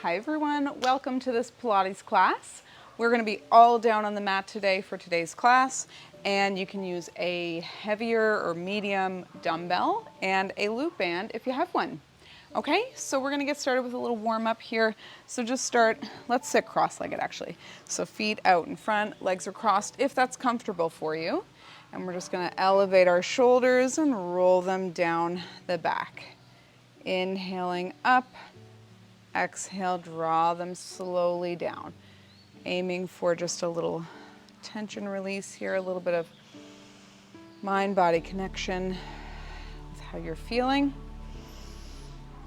Hi everyone, welcome to this Pilates class. We're going to be all down on the mat today for today's class, and you can use a heavier or medium dumbbell and a loop band if you have one. Okay, so we're going to get started with a little warm up here. So just start, let's sit cross-legged actually. So feet out in front, legs are crossed if that's comfortable for you. And we're just going to elevate our shoulders and roll them down the back. Inhaling up. Exhale, draw them slowly down. Aiming for just a little tension release here, a little bit of mind-body connection with how you're feeling.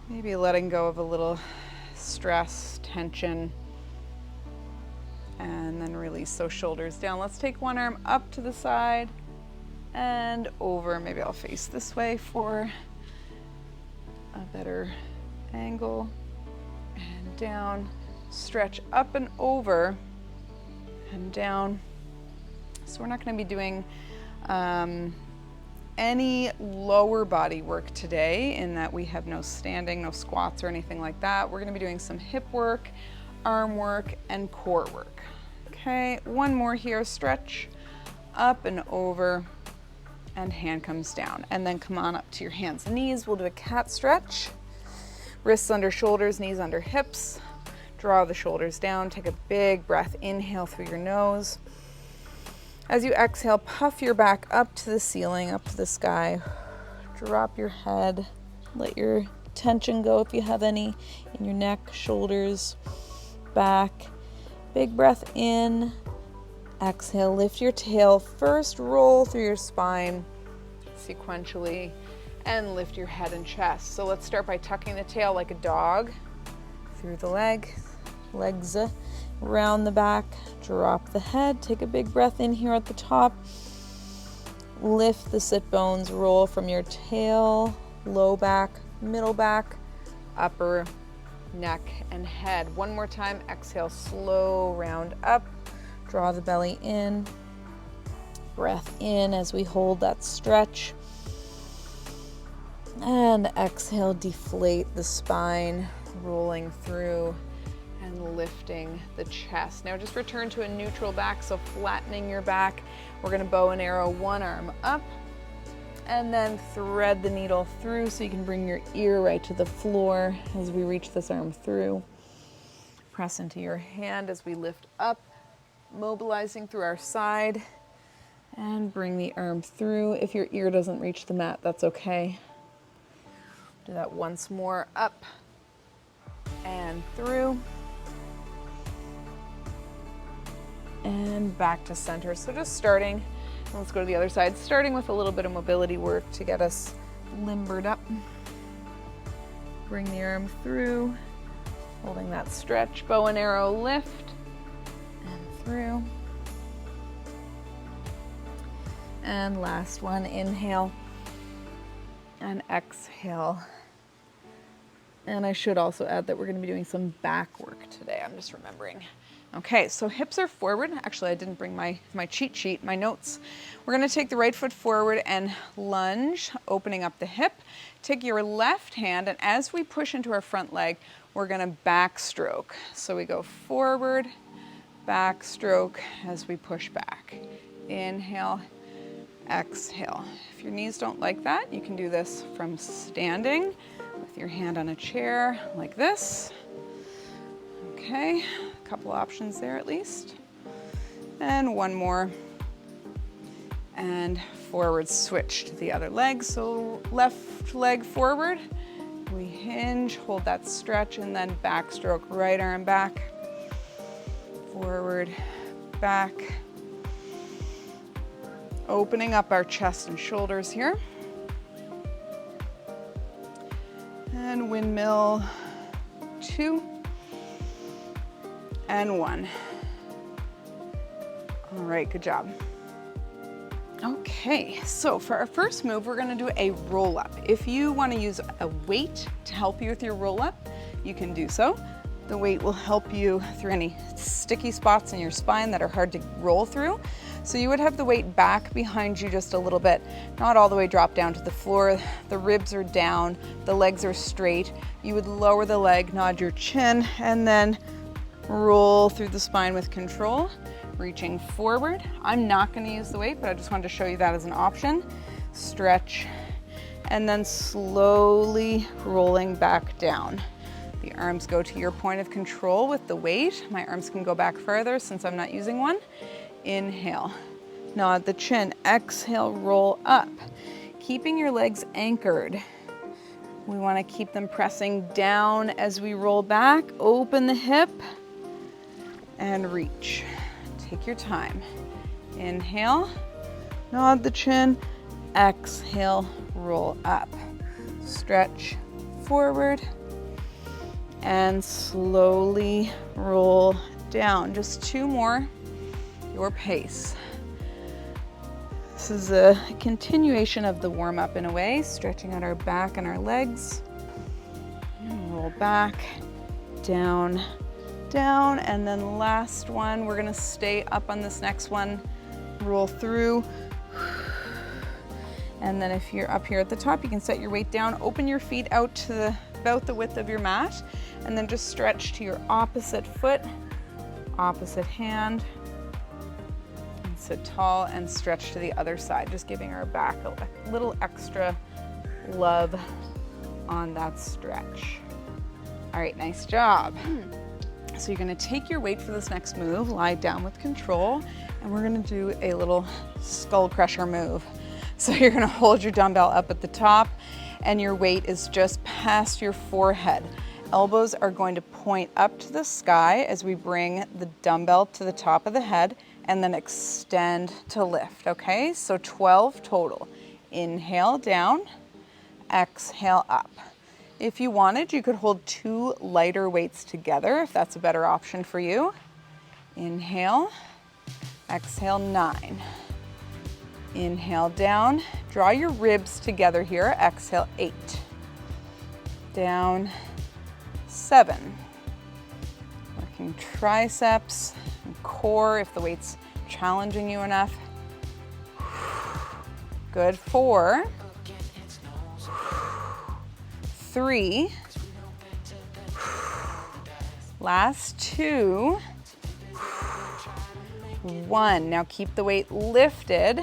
Maybe letting go of a little stress, tension, and then release those shoulders down. Let's take one arm up to the side and over. Maybe I'll face this way for a better angle. And down, stretch up and over and down. So we're not going to be doing any lower body work today, in that we have no standing, no squats or anything like that. We're going to be doing some hip work, arm work, and core work. Okay, one more here, stretch up and over, and hand comes down. And then come on up to your hands and knees. We'll do a cat stretch. Wrists under shoulders, knees under hips. Draw the shoulders down. Take a big breath. Inhale through your nose. As you exhale, puff your back up to the ceiling, up to the sky. Drop your head. Let your tension go if you have any in your neck, shoulders, back. Big breath in. Exhale, lift your tail. First, roll through your spine sequentially. And lift your head and chest. So let's start by tucking the tail like a dog through the legs around the back. Drop the head. Take a big breath in here at the top. Lift the sit bones. Roll from your tail, low back, middle back, upper, neck, and head. One more time. Exhale, slow round up. Draw the belly in. Breath in as we hold that stretch. And exhale, deflate the spine, rolling through and lifting the chest. Now just return to a neutral back, so flattening your back. We're going to bow and arrow one arm up and then thread the needle through so you can bring your ear right to the floor as we reach this arm through. Press into your hand as we lift up, mobilizing through our side, and bring the arm through. If your ear doesn't reach the mat, that's okay. Do that once more, up and through and back to center. So just starting, let's go to the other side, starting with a little bit of mobility work to get us limbered up. Bring the arm through, holding that stretch, bow and arrow lift and through. And last one, inhale and exhale. And I should also add that we're going to be doing some back work today. I'm just remembering. Okay, so hips are forward. Actually, I didn't bring my cheat sheet, my notes. We're going to take the right foot forward and lunge, opening up the hip. Take your left hand, and as we push into our front leg, we're going to backstroke. So we go forward, backstroke as we push back. Inhale, exhale. If your knees don't like that, you can do this from standing with your hand on a chair like this. Okay, a couple options there at least. And one more. And forward switch to the other leg. So left leg forward. We hinge, hold that stretch, and then backstroke, right arm back. Forward, back. Opening up our chest and shoulders here. And windmill, 2 and 1. All right, good job. Okay, so for our first move, we're gonna do a roll up. If you wanna use a weight to help you with your roll up, you can do so. The weight will help you through any sticky spots in your spine that are hard to roll through. So you would have the weight back behind you just a little bit, not all the way drop down to the floor. The ribs are down, the legs are straight. You would lower the leg, nod your chin, and then roll through the spine with control, reaching forward. I'm not going to use the weight, but I just wanted to show you that as an option. Stretch, and then slowly rolling back down. The arms go to your point of control with the weight. My arms can go back further since I'm not using one. Inhale, nod the chin. Exhale, roll up. Keeping your legs anchored. We want to keep them pressing down as we roll back. Open the hip and reach. Take your time. Inhale, nod the chin. Exhale, roll up. Stretch forward and slowly roll down. Just 2 more, your pace. This is a continuation of the warm up in a way, stretching out our back and our legs. And roll back, down, down, and then last one, we're gonna stay up on this next one, roll through. And then if you're up here at the top, you can set your weight down, open your feet out to about the width of your mat, and then just stretch to your opposite foot, opposite hand, and sit tall and stretch to the other side, just giving our back a little extra love on that stretch. All right, nice job. So you're gonna take your weight for this next move, lie down with control, and we're gonna do a little skull crusher move. So you're gonna hold your dumbbell up at the top, and your weight is just past your forehead. Elbows are going to point up to the sky as we bring the dumbbell to the top of the head and then extend to lift, okay? So 12 total. Inhale down, exhale up. If you wanted, you could hold 2 lighter weights together if that's a better option for you. Inhale, exhale 9. Inhale down, draw your ribs together here, exhale 8. Down 7. Working triceps and core if the weight's challenging you enough. Good, 4. 3. Last 2. 1. Now keep the weight lifted.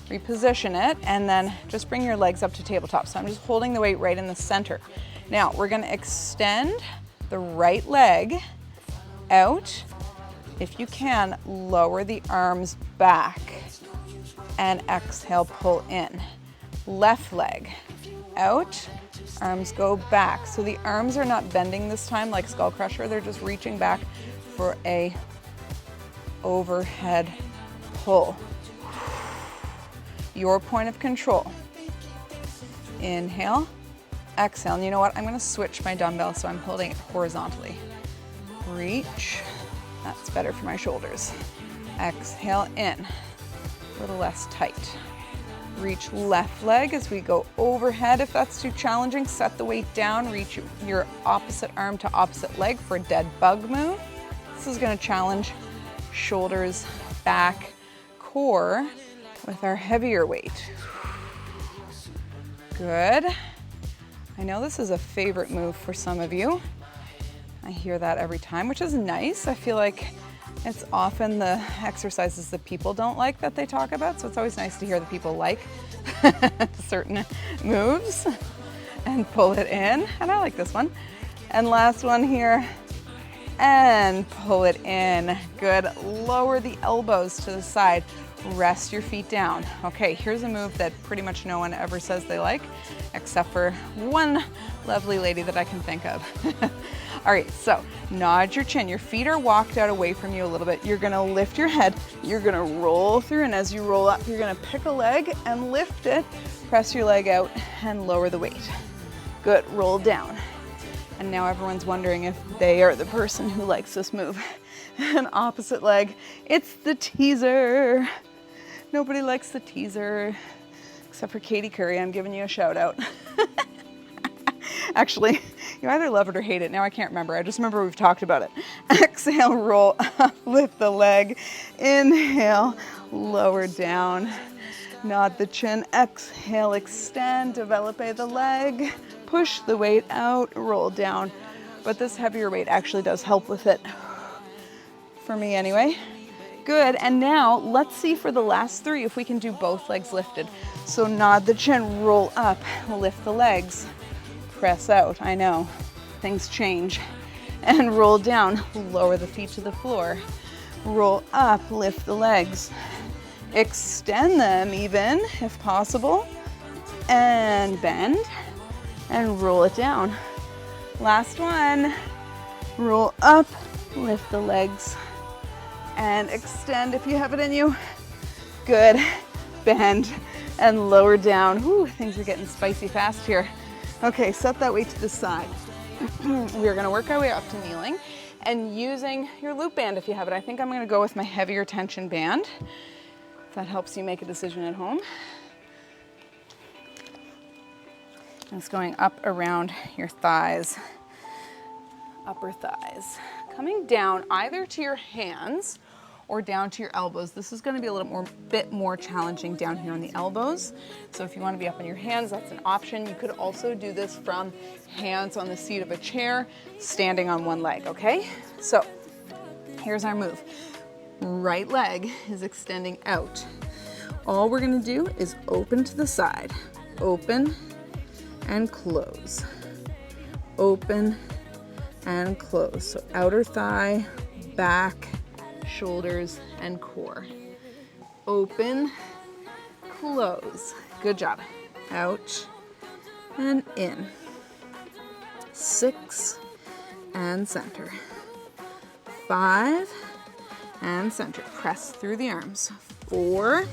Reposition it, and then just bring your legs up to tabletop. So I'm just holding the weight right in the center. Now we're gonna extend the right leg out. If you can, lower the arms back and exhale, pull in. Left leg out, arms go back. So the arms are not bending this time like skull crusher, they're just reaching back for a overhead pull. Your point of control. Inhale, exhale. And you know what? I'm gonna switch my dumbbell so I'm holding it horizontally. Reach. That's better for my shoulders. Exhale in. A little less tight. Reach left leg as we go overhead. If that's too challenging, set the weight down. Reach your opposite arm to opposite leg for a dead bug move. This is gonna challenge shoulders, back, core, with our heavier weight. Good. I know this is a favorite move for some of you. I hear that every time, which is nice. I feel like it's often the exercises that people don't like that they talk about, so it's always nice to hear that people like certain moves and pull it in. And I like this one. And last one here, and pull it in. Good. Lower the elbows to the side. Rest your feet down. Okay, here's a move that pretty much no one ever says they like, except for one lovely lady that I can think of. All right, so nod your chin. Your feet are walked out away from you a little bit. You're gonna lift your head. You're gonna roll through, and as you roll up, you're gonna pick a leg and lift it. Press your leg out and lower the weight. Good, roll down. And now everyone's wondering if they are the person who likes this move. An opposite leg, it's the teaser. Nobody likes the teaser, except for Katie Curry. I'm giving you a shout out. Actually, You either love it or hate it. Now I can't remember. I just remember we've talked about it. Exhale, roll up, lift the leg. Inhale, lower down. Nod the chin. Exhale, extend, develop the leg. Push the weight out, roll down. But this heavier weight actually does help with it. For me anyway. Good, and now let's see for the last 3 if we can do both legs lifted. So nod the chin, roll up, lift the legs, press out, I know, things change. And roll down, lower the feet to the floor. Roll up, lift the legs. Extend them even, if possible. And bend, and roll it down. Last one, roll up, lift the legs. And extend if you have it in you. Good. Bend and lower down. Whew, things are getting spicy fast here. Okay, set that weight to the side. We're gonna work our way up to kneeling and using your loop band if you have it. I think I'm gonna go with my heavier tension band, if that helps you make a decision at home. And it's going up around your thighs, upper thighs. Coming down either to your hands or down to your elbows. This is going to be a bit more challenging down here on the elbows. So if you want to be up on your hands, that's an option. You could also do this from hands on the seat of a chair, standing on one leg, okay? So here's our move. Right leg is extending out. All we're going to do is open to the side. Open and close. Open and close. So outer thigh, back, shoulders, and core. Open, close. Good job. Out and in. 6 and center. 5 and center. Press through the arms. 4.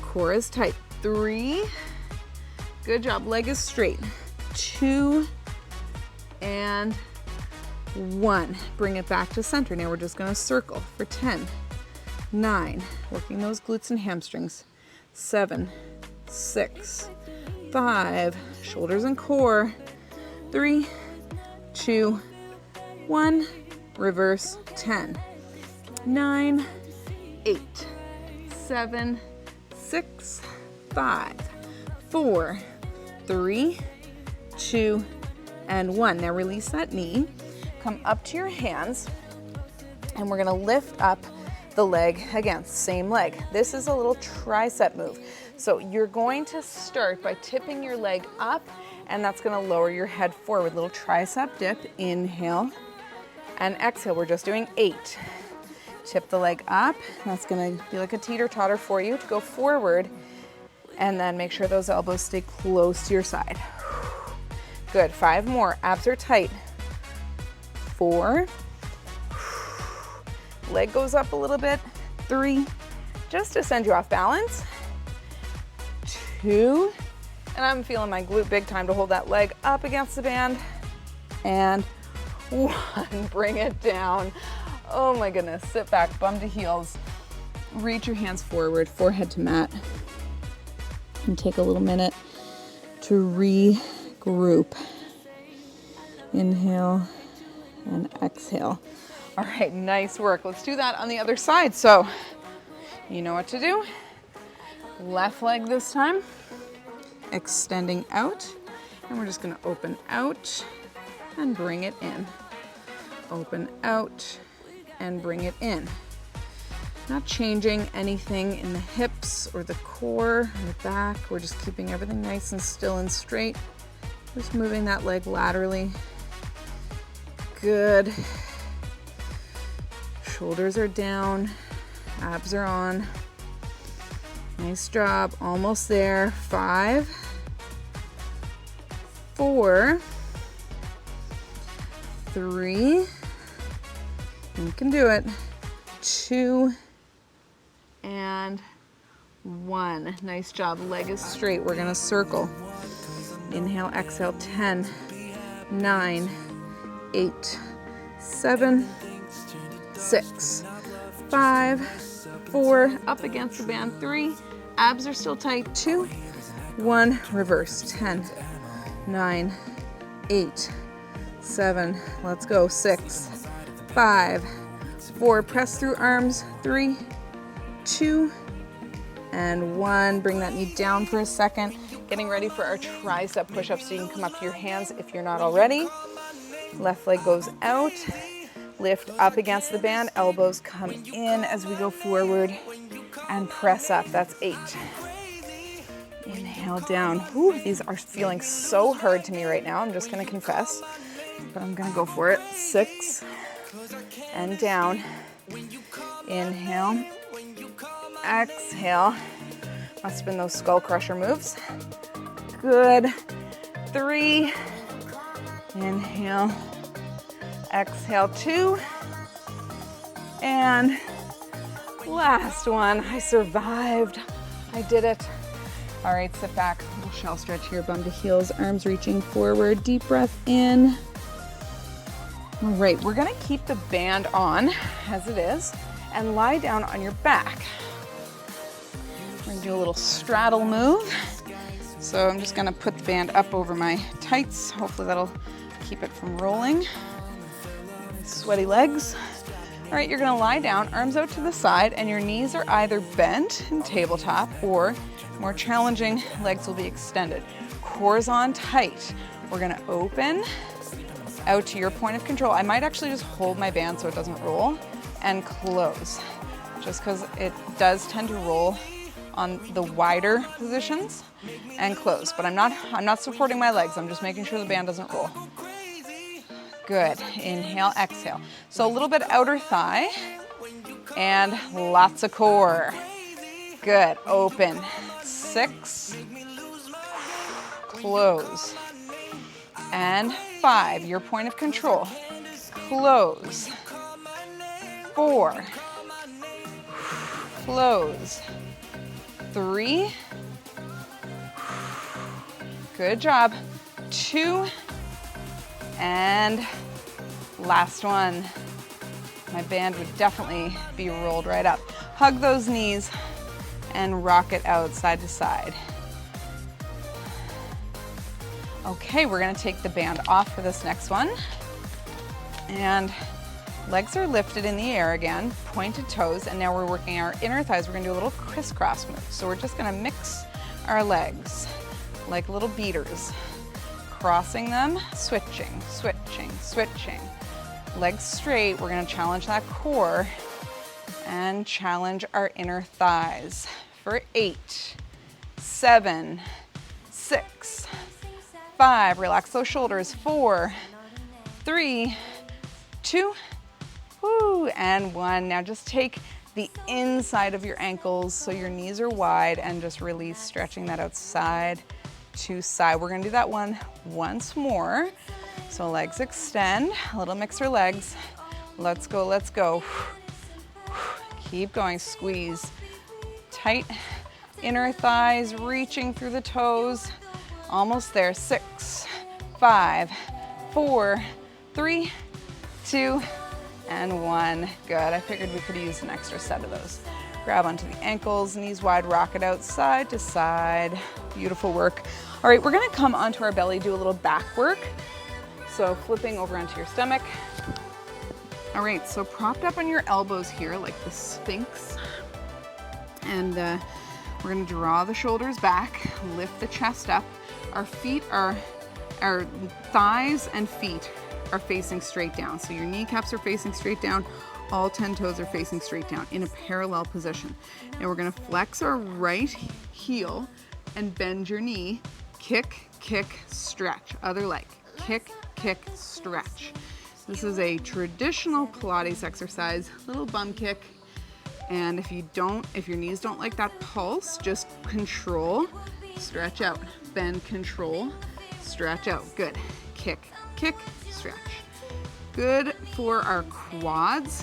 Core is tight. 3. Good job. Leg is straight. 2 and 1. Bring it back to center. Now we're just going to circle for 10, 9, working those glutes and hamstrings, 7, 6, 5, shoulders and core, 3, 2, 1, reverse, 10, 9, 8, 7, 6, 5, 4, 3, 2, and 1. Now release that knee, come up to your hands, and we're gonna lift up the leg again, same leg. This is a little tricep move. So you're going to start by tipping your leg up, and that's gonna lower your head forward. Little tricep dip, inhale, and exhale. We're just doing 8. Tip the leg up. That's gonna be like a teeter-totter for you to go forward, and then make sure those elbows stay close to your side. Good, 5 more, abs are tight. 4, leg goes up a little bit. 3, just to send you off balance. 2, and I'm feeling my glute big time to hold that leg up against the band. And 1, bring it down. Oh my goodness, sit back, bum to heels. Reach your hands forward, forehead to mat. And take a little minute to regroup. Inhale and exhale. All right, nice work. Let's do that on the other side. So you know what to do. Left leg this time, extending out, and we're just gonna open out and bring it in. Open out and bring it in. Not changing anything in the hips or the core or the back. We're just keeping everything nice and still and straight. Just moving that leg laterally. Good. Shoulders are down, abs are on. Nice job, almost there. 5, 4, 3, you can do it. 2, and 1. Nice job, leg is straight. We're gonna circle. Inhale, exhale, 10, 9, 8, 7, 6, 5, 4, up against the band, 3, abs are still tight, 2, 1, reverse, 10, 9, 8, 7, let's go, 6, 5, 4, press through arms, 3, 2, and 1. Bring that knee down for a second. Getting ready for our tricep push-ups, so you can come up to your hands if you're not already. Left leg goes out, lift up against the band, elbows come in as we go forward, and press up. That's 8. Inhale down. Whew, these are feeling so hard to me right now, I'm just gonna confess, but I'm gonna go for it. 6, and down. Inhale, exhale. Must have been those skull crusher moves. Good. 3, inhale, exhale, 2, and last one. I survived. I did it. All right, sit back. Little shell stretch here, bum to heels, arms reaching forward. Deep breath in. All right, we're gonna keep the band on as it is and lie down on your back. We're gonna do a little straddle move. So I'm just gonna put the band up over my tights. Hopefully that'll keep it from rolling. Sweaty legs. All right, you're gonna lie down, arms out to the side, and your knees are either bent in tabletop or, more challenging, legs will be extended. Core's on tight. We're gonna open out to your point of control. I might actually just hold my band so it doesn't roll, and close, just because it does tend to roll on the wider positions, and close. But I'm not supporting my legs. I'm just making sure the band doesn't roll. Good. Inhale, exhale. So a little bit outer thigh and lots of core. Good. Open. 6. Close. And 5. Your point of control. Close. 4. Close. 3. Good job. 2. And last one. My band would definitely be rolled right up. Hug those knees and rock it out side to side. Okay, we're gonna take the band off for this next one. And legs are lifted in the air again, pointed toes, and now we're working our inner thighs. We're gonna do a little crisscross move. So we're just gonna mix our legs like little beaters. Crossing them, switching, switching, switching. Legs straight, we're gonna challenge that core and challenge our inner thighs for 8, 7, 6, 5, relax those shoulders, 4, 3, 2, woo, and 1. Now just take the inside of your ankles so your knees are wide and just release, stretching that outside to side. We're gonna do that one once more. So legs extend, a little mixer legs. Let's go, let's go. Keep going, squeeze. Tight inner thighs, reaching through the toes. Almost there, 6, 5, 4, 3, 2, and 1. Good, I figured we could use an extra set of those. Grab onto the ankles, knees wide, rock it out side to side. Beautiful work. All right, we're gonna come onto our belly, do a little back work. So flipping over onto your stomach. All right, so propped up on your elbows here like the Sphinx. And we're gonna draw the shoulders back, lift the chest up. Our thighs and feet are facing straight down. So your kneecaps are facing straight down. All 10 toes are facing straight down in a parallel position. And we're gonna flex our right heel and bend your knee. Kick, kick, stretch. Other leg. Kick, kick, stretch. This is a traditional Pilates exercise, little bum kick. And if your knees don't like that pulse, just control, stretch out, bend, control, stretch out. Good. Kick, kick, stretch. Good for our quads.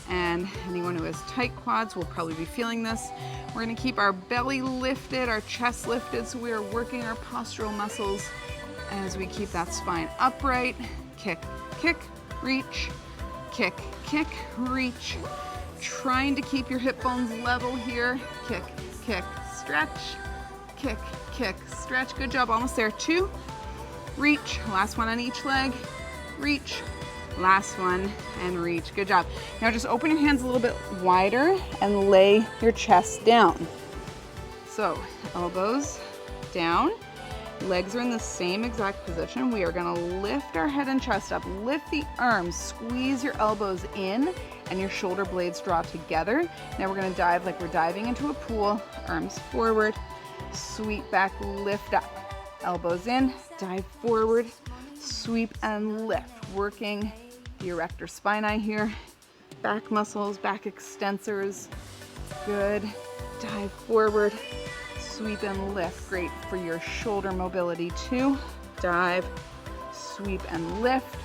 And anyone who has tight quads will probably be feeling this. We're gonna keep our belly lifted, our chest lifted, so we are working our postural muscles as we keep that spine upright. Kick, kick, reach, kick, kick, reach. Trying to keep your hip bones level here. Kick, kick, stretch, kick, kick, stretch. Good job, almost there. 2, reach. Last one on each leg, reach. Last one and reach. Good job. Now just open your hands a little bit wider and lay your chest down. So elbows down, legs are in the same exact position. We are gonna lift our head and chest up, lift the arms, squeeze your elbows in and your shoulder blades draw together. Now we're gonna dive like we're diving into a pool, arms forward, sweep back, lift up. Elbows in, dive forward, sweep and lift. Working the erector spinae here, back muscles, back extensors. Good. Dive forward, sweep and lift. Great for your shoulder mobility too. Dive, sweep and lift.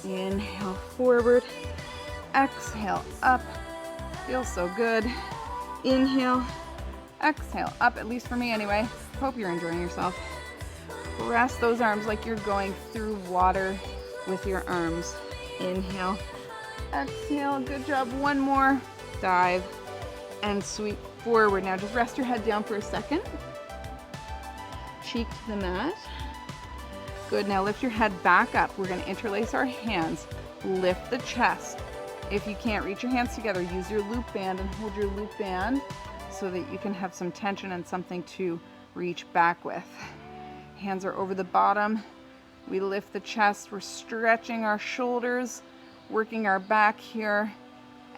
Inhale forward, exhale up. Feels so good. Inhale, exhale up, at least for me anyway. Hope you're enjoying yourself. Press those arms like you're going through water with your arms. Inhale, exhale, good job. One more, dive and sweep forward. Now just rest your head down for a second. Cheek to the mat. Good, now lift your head back up. We're gonna interlace our hands, lift the chest. If you can't reach your hands together, use your loop band and hold your loop band so that you can have some tension and something to reach back with. Hands are over the bottom. We lift the chest, we're stretching our shoulders, working our back here,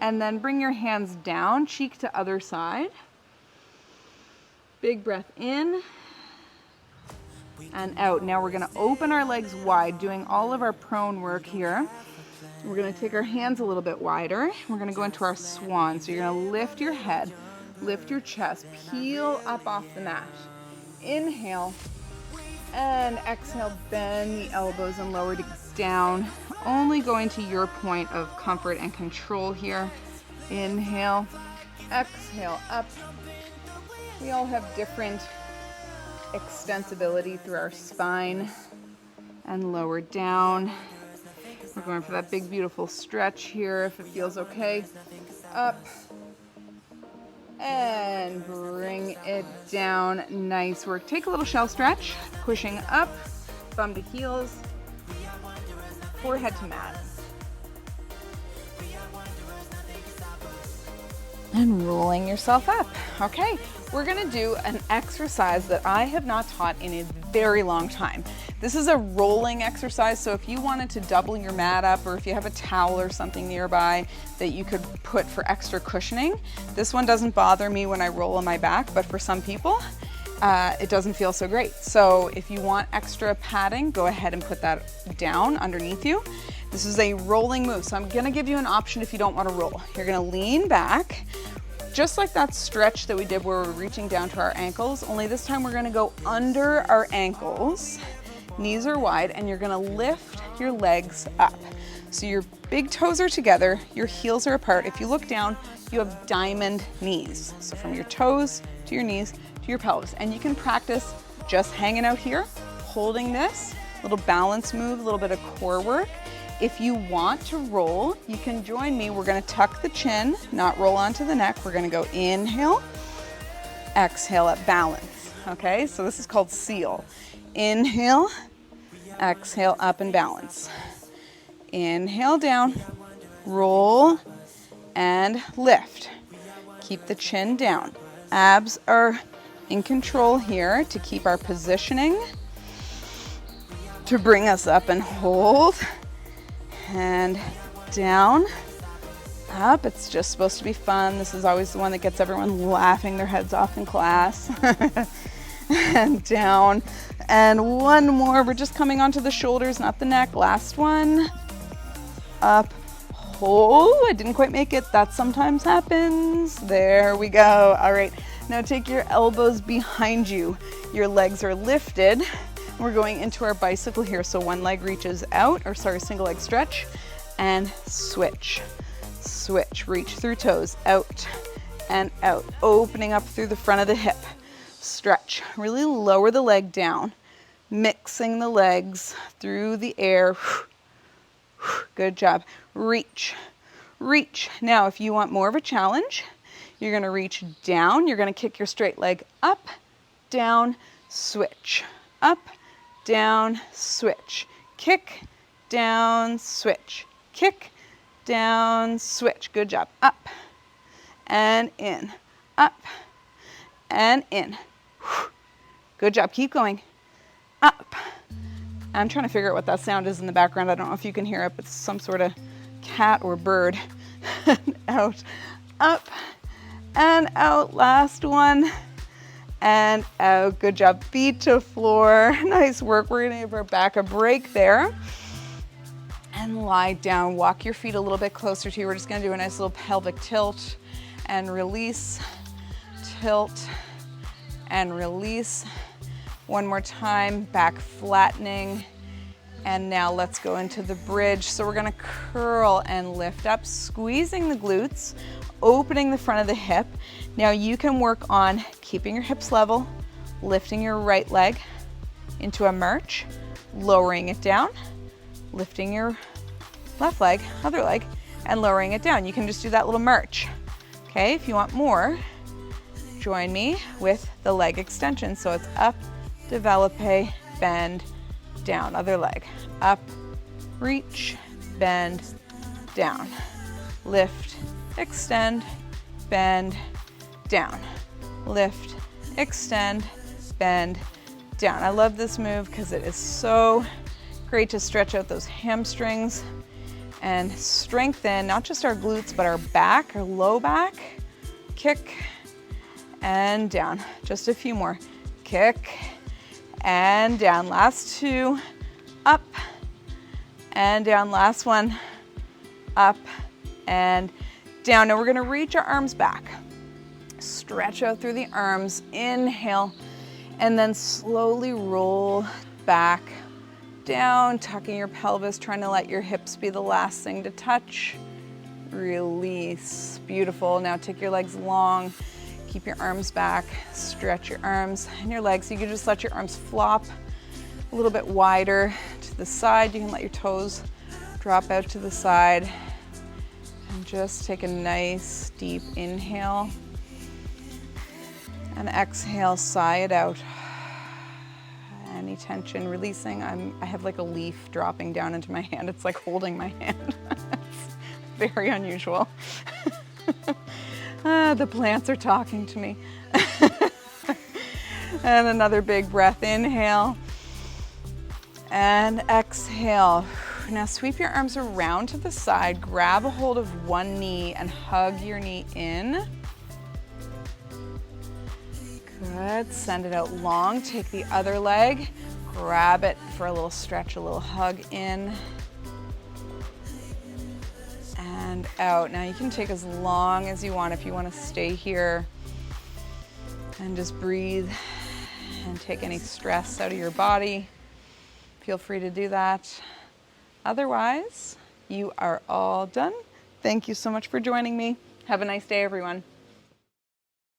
and then bring your hands down, cheek to other side. Big breath in and out. Now we're gonna open our legs wide, doing all of our prone work here. We're gonna take our hands a little bit wider. We're gonna go into our swan. So you're gonna lift your head, lift your chest, peel up off the mat. Inhale. And exhale, bend the elbows and lower it down. Only going to your point of comfort and control here. Inhale, exhale, up. We all have different extensibility through our spine. And lower down. We're going for that big, beautiful stretch here if it feels okay. Up. And bring it down. Nice work. Take a little shell stretch. Pushing up, thumb to heels, forehead to mat. And rolling yourself up. Okay, we're gonna do an exercise that I have not taught in a very long time. This is a rolling exercise, so if you wanted to double your mat up or if you have a towel or something nearby that you could put for extra cushioning, this one doesn't bother me when I roll on my back, but for some people, it doesn't feel so great. So if you want extra padding, go ahead and put that down underneath you. This is a rolling move, so I'm gonna give you an option if you don't wanna roll. You're gonna lean back, just like that stretch that we did where we're reaching down to our ankles, only this time we're gonna go under our ankles. Knees are wide, and you're gonna lift your legs up. So your big toes are together, your heels are apart. If you look down, you have diamond knees. So from your toes to your knees to your pelvis. And you can practice just hanging out here, holding this, little balance move, a little bit of core work. If you want to roll, you can join me. We're gonna tuck the chin, not roll onto the neck. We're gonna go inhale, exhale at balance. Okay, so this is called seal. Inhale, exhale up and balance. Inhale down, roll and lift. Keep the chin down. Abs are in control here to keep our positioning, to bring us up and hold. And down, up. It's just supposed to be fun. This is always the one that gets everyone laughing their heads off in class. And down. And one more. We're just coming onto the shoulders, not the neck. Last one. Up. Oh, I didn't quite make it. That sometimes happens. There we go. All right. Now take your elbows behind you. Your legs are lifted. We're going into our bicycle here. So one leg reaches out, or sorry, single leg stretch, and switch. Switch, reach through toes, out and out, opening up through the front of the hip. Stretch, really lower the leg down, mixing the legs through the air. Good job. Reach, reach. Now, if you want more of a challenge, you're gonna reach down. You're gonna kick your straight leg up, down, switch, up, down, switch. Kick, down, switch. Kick, down, switch. Good job. Up and in. Up and in. Good job. Keep going. Up. I'm trying to figure out what that sound is in the background. I don't know if you can hear it, but it's some sort of cat or bird. Out. Up and out. Last one. And out. Good job. Feet to floor. Nice work. We're going to give our back a break there. And lie down. Walk your feet a little bit closer to you. We're just going to do a nice little pelvic tilt and release. Tilt and release. One more time. Back flattening. And now let's go into the bridge. So we're going to curl and lift up, squeezing the glutes, opening the front of the hip. Now you can work on keeping your hips level, lifting your right leg into a march, lowering it down, lifting your left leg, other leg, and lowering it down. You can just do that little march. Okay, if you want more, join me with the leg extension. So it's up, develope, bend, down, other leg, up, reach, bend, down, lift, extend, bend, down, lift, extend, bend, down. I love this move because it is so great to stretch out those hamstrings and strengthen not just our glutes, but our back, our low back. Kick and down. Just a few more. Kick and down. Last two. Up and down. Last one. Up and down. Now we're going to reach our arms back. Stretch out through the arms. Inhale. And then slowly roll back down, tucking your pelvis, trying to let your hips be the last thing to touch. Release. Beautiful. Now take your legs long. Keep your arms back. Stretch your arms and your legs. You can just let your arms flop a little bit wider to the side. You can let your toes drop out to the side. And just take a nice deep inhale. And exhale, sigh it out. Any tension releasing. I have like a leaf dropping down into my hand. It's like holding my hand. It's very unusual. The plants are talking to me. And another big breath. Inhale and exhale. Now sweep your arms around to the side. Grab a hold of one knee and hug your knee in. Good. Send it out long. Take the other leg. Grab it for a little stretch, a little hug in and out. Now you can take as long as you want if you want to stay here and just breathe and take any stress out of your body. Feel free to do that. Otherwise, you are all done. Thank you so much for joining me. Have a nice day, everyone.